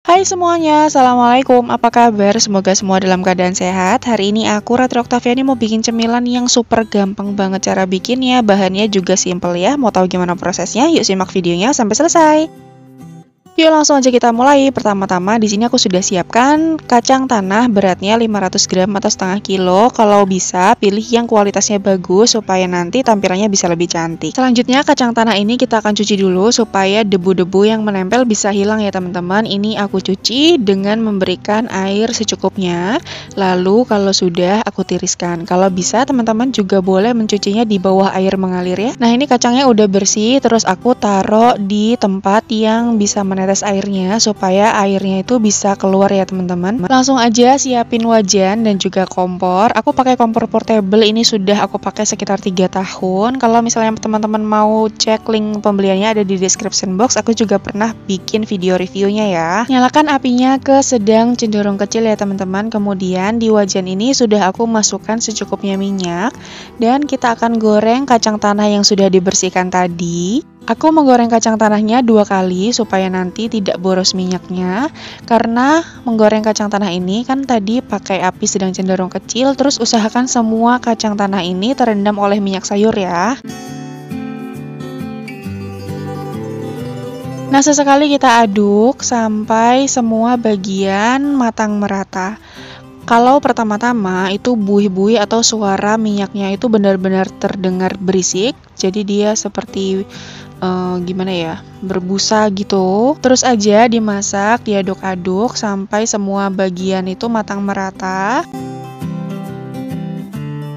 Hai semuanya, Assalamualaikum, apa kabar? Semoga semua dalam keadaan sehat. Hari ini aku, Ratri Oktaviani, mau bikin cemilan yang super gampang banget cara bikinnya. Bahannya juga simple ya, mau tahu gimana prosesnya? Yuk simak videonya sampai selesai. Yuk langsung aja kita mulai. Pertama-tama di sini aku sudah siapkan kacang tanah beratnya 500 gram atau setengah kilo. Kalau bisa pilih yang kualitasnya bagus supaya nanti tampilannya bisa lebih cantik. Selanjutnya kacang tanah ini kita akan cuci dulu supaya debu-debu yang menempel bisa hilang ya teman-teman. Ini aku cuci dengan memberikan air secukupnya. Lalu kalau sudah aku tiriskan. Kalau bisa teman-teman juga boleh mencucinya di bawah air mengalir ya. Nah ini kacangnya udah bersih, terus aku taruh di tempat yang bisa menetes airnya supaya airnya itu bisa keluar ya teman-teman. Langsung aja siapin wajan dan juga kompor. Aku pakai kompor portable, ini sudah aku pakai sekitar 3 tahun. Kalau misalnya teman-teman mau cek link pembeliannya ada di description box. Aku juga pernah bikin video reviewnya ya. Nyalakan apinya ke sedang cenderung kecil ya teman-teman. Kemudian di wajan ini sudah aku masukkan secukupnya minyak dan kita akan goreng kacang tanah yang sudah dibersihkan tadi. Aku menggoreng kacang tanahnya 2 kali supaya nanti tidak boros minyaknya. Karena menggoreng kacang tanah ini kan tadi pakai api sedang cenderung kecil, terus usahakan semua kacang tanah ini terendam oleh minyak sayur ya. Nah, sesekali kita aduk sampai semua bagian matang merata. Kalau pertama-tama itu buih-buih atau suara minyaknya itu benar-benar terdengar berisik, jadi dia seperti gimana ya, berbusa gitu. Terus aja dimasak, diaduk-aduk sampai semua bagian itu matang merata.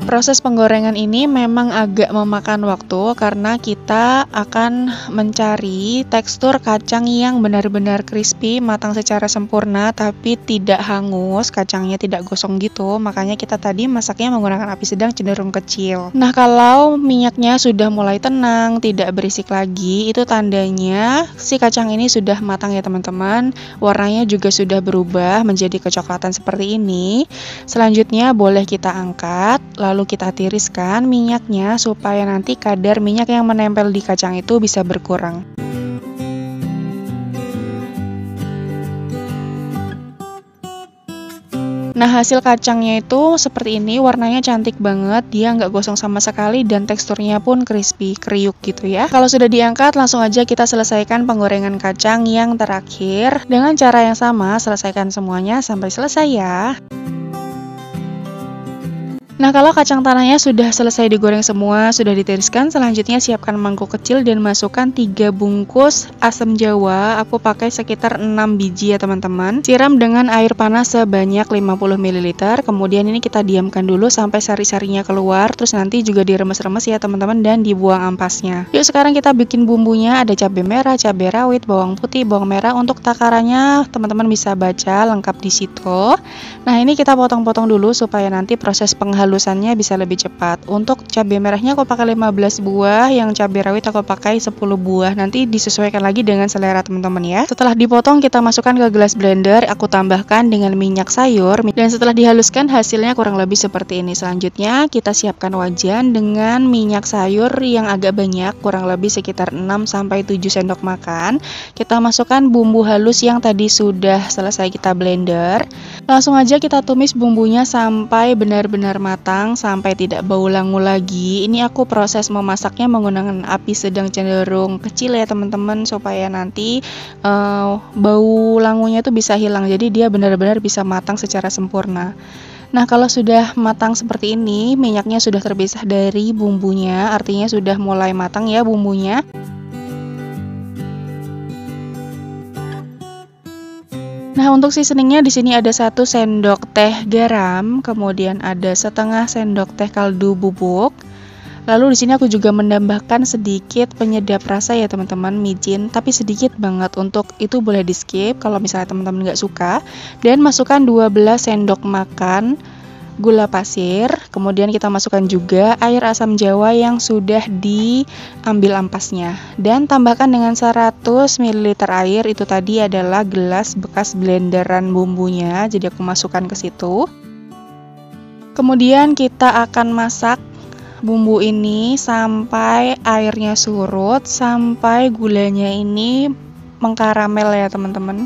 Proses penggorengan ini memang agak memakan waktu karena kita akan mencari tekstur kacang yang benar-benar crispy, matang secara sempurna tapi tidak hangus, kacangnya tidak gosong gitu. Makanya kita tadi masaknya menggunakan api sedang cenderung kecil. Nah, kalau minyaknya sudah mulai tenang, tidak berisik lagi, itu tandanya si kacang ini sudah matang ya teman-teman. Warnanya juga sudah berubah menjadi kecoklatan seperti ini. Selanjutnya boleh kita angkat, lalu kita tiriskan minyaknya supaya nanti kadar minyak yang menempel di kacang itu bisa berkurang. Nah, hasil kacangnya itu seperti ini, warnanya cantik banget, dia nggak gosong sama sekali dan teksturnya pun crispy, kriuk gitu ya. Kalau sudah diangkat, langsung aja kita selesaikan penggorengan kacang yang terakhir. Dengan cara yang sama, selesaikan semuanya sampai selesai ya. Nah, kalau kacang tanahnya sudah selesai digoreng semua, sudah ditiriskan, selanjutnya siapkan mangkuk kecil dan masukkan 3 bungkus asam jawa. Aku pakai sekitar 6 biji ya teman-teman. Siram dengan air panas sebanyak 50 ml. Kemudian ini kita diamkan dulu sampai sari-sarinya keluar, terus nanti juga diremes-remes ya teman-teman dan dibuang ampasnya. Yuk sekarang kita bikin bumbunya. Ada cabai merah, cabai rawit, bawang putih, bawang merah. Untuk takarannya teman-teman bisa baca lengkap di situ. Nah, ini kita potong-potong dulu supaya nanti proses penghalusannya bisa lebih cepat. Untuk cabai merahnya aku pakai 15 buah, yang cabai rawit aku pakai 10 buah. Nanti disesuaikan lagi dengan selera teman-teman ya. Setelah dipotong kita masukkan ke gelas blender, aku tambahkan dengan minyak sayur dan setelah dihaluskan hasilnya kurang lebih seperti ini. Selanjutnya kita siapkan wajan dengan minyak sayur yang agak banyak, kurang lebih sekitar 6-7 sendok makan. Kita masukkan bumbu halus yang tadi sudah selesai kita blender. Langsung aja kita tumis bumbunya sampai benar-benar matang, sampai tidak bau langu lagi. Ini aku proses memasaknya menggunakan api sedang cenderung kecil ya teman-teman, supaya nanti bau langunya itu bisa hilang. Jadi dia benar-benar bisa matang secara sempurna. Nah, kalau sudah matang seperti ini, minyaknya sudah terpisah dari bumbunya, artinya sudah mulai matang ya bumbunya. Nah, untuk seasoningnya di sini ada 1 sendok teh garam, kemudian ada setengah sendok teh kaldu bubuk. Lalu di sini aku juga menambahkan sedikit penyedap rasa ya teman-teman, micin, tapi sedikit banget. Untuk itu boleh di skip kalau misalnya teman-teman nggak suka. Dan masukkan 12 sendok makan gula pasir, kemudian kita masukkan juga air asam jawa yang sudah diambil ampasnya dan tambahkan dengan 100 ml air. Itu tadi adalah gelas bekas blenderan bumbunya, jadi aku masukkan ke situ. Kemudian kita akan masak bumbu ini sampai airnya surut, sampai gulanya ini mengkaramel ya teman-teman.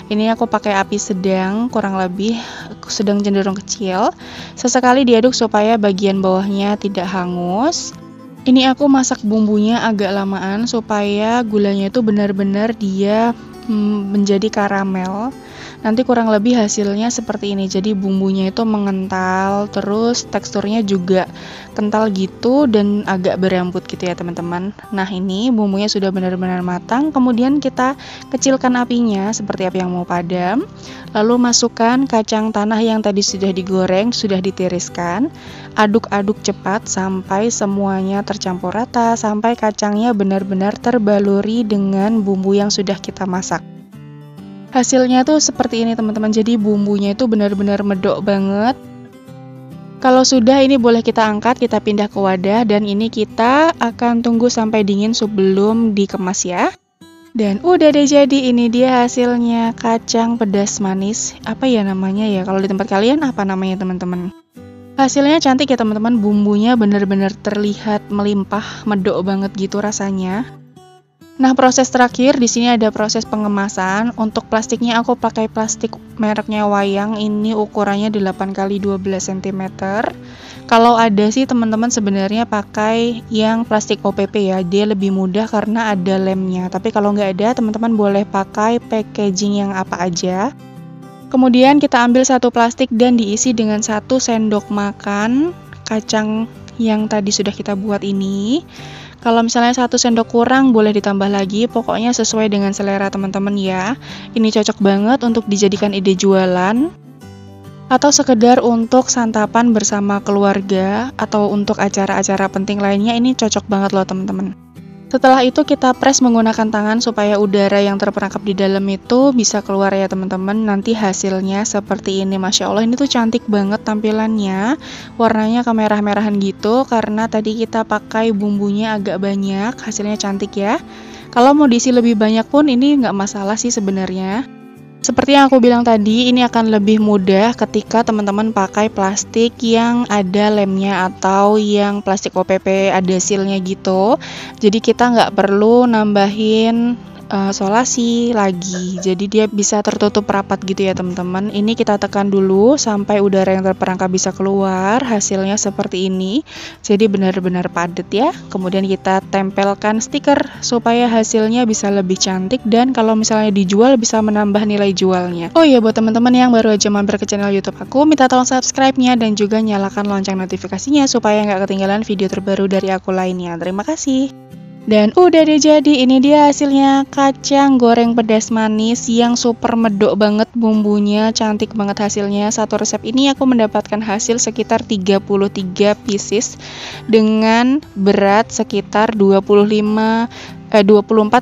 Ini aku pakai api sedang, kurang lebih sedang cenderung kecil. Sesekali diaduk supaya bagian bawahnya tidak hangus. Ini aku masak bumbunya agak lamaan supaya gulanya itu benar-benar dia menjadi karamel. Nanti kurang lebih hasilnya seperti ini. Jadi bumbunya itu mengental, terus teksturnya juga kental gitu dan agak berambut gitu ya teman-teman. Nah ini bumbunya sudah benar-benar matang. Kemudian kita kecilkan apinya seperti api yang mau padam. Lalu masukkan kacang tanah yang tadi sudah digoreng, sudah ditiriskan. Aduk-aduk cepat sampai semuanya tercampur rata, sampai kacangnya benar-benar terbaluri dengan bumbu yang sudah kita masak. Hasilnya tuh seperti ini teman-teman, jadi bumbunya itu benar-benar medok banget. Kalau sudah, ini boleh kita angkat, kita pindah ke wadah, dan ini kita akan tunggu sampai dingin sebelum dikemas ya. Dan udah deh, jadi ini dia hasilnya kacang pedas manis. Apa ya namanya ya, kalau di tempat kalian apa namanya teman-teman? Hasilnya cantik ya teman-teman, bumbunya benar-benar terlihat melimpah, medok banget gitu rasanya. Nah, proses terakhir di sini ada proses pengemasan. Untuk plastiknya aku pakai plastik mereknya Wayang. Ini ukurannya 8x12 cm. Kalau ada sih teman-teman sebenarnya pakai yang plastik OPP ya. Dia lebih mudah karena ada lemnya. Tapi kalau nggak ada, teman-teman boleh pakai packaging yang apa aja. Kemudian kita ambil satu plastik dan diisi dengan 1 sendok makan kacang yang tadi sudah kita buat ini. Kalau misalnya 1 sendok kurang boleh ditambah lagi, pokoknya sesuai dengan selera teman-teman ya. Ini cocok banget untuk dijadikan ide jualan atau sekedar untuk santapan bersama keluarga atau untuk acara-acara penting lainnya. Ini cocok banget loh teman-teman. Setelah itu kita press menggunakan tangan supaya udara yang terperangkap di dalam itu bisa keluar ya teman-teman. Nanti hasilnya seperti ini, Masya Allah ini tuh cantik banget tampilannya. Warnanya kemerah-merahan gitu karena tadi kita pakai bumbunya agak banyak. Hasilnya cantik ya. Kalau mau diisi lebih banyak pun ini nggak masalah sih sebenarnya. Seperti yang aku bilang tadi, ini akan lebih mudah ketika teman-teman pakai plastik yang ada lemnya atau yang plastik OPP ada sealnya gitu. Jadi kita nggak perlu nambahin solasi lagi, jadi dia bisa tertutup rapat gitu ya teman-teman. Ini kita tekan dulu sampai udara yang terperangkap bisa keluar. Hasilnya seperti ini, jadi benar-benar padat ya. Kemudian kita tempelkan stiker supaya hasilnya bisa lebih cantik, dan kalau misalnya dijual bisa menambah nilai jualnya. Oh iya, buat teman-teman yang baru aja mampir ke channel YouTube aku, minta tolong subscribe-nya dan juga nyalakan lonceng notifikasinya supaya nggak ketinggalan video terbaru dari aku lainnya. Terima kasih. Dan udah deh, jadi ini dia hasilnya kacang goreng pedas manis yang super medok banget bumbunya, cantik banget hasilnya. Satu resep ini aku mendapatkan hasil sekitar 33 pieces dengan berat sekitar 24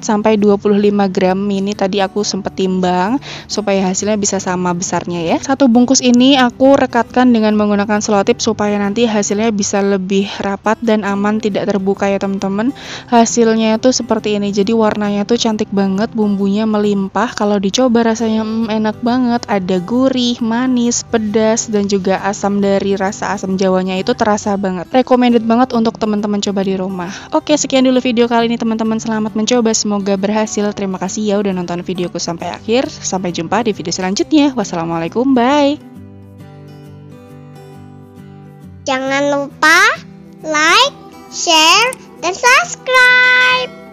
sampai 25 gram. Ini tadi aku sempet timbang supaya hasilnya bisa sama besarnya ya. Satu bungkus ini aku rekatkan dengan menggunakan selotip supaya nanti hasilnya bisa lebih rapat dan aman, tidak terbuka ya teman-teman. Hasilnya tuh seperti ini, jadi warnanya tuh cantik banget, bumbunya melimpah. Kalau dicoba rasanya enak banget, ada gurih, manis, pedas, dan juga asam dari rasa asam jawanya itu terasa banget. Recommended banget untuk teman-teman coba di rumah. Oke, sekian dulu video kali ini teman-teman. Selamat mencoba, semoga berhasil. Terima kasih ya udah nonton videoku sampai akhir. Sampai jumpa di video selanjutnya. Wassalamualaikum, bye. Jangan lupa like, share, dan subscribe.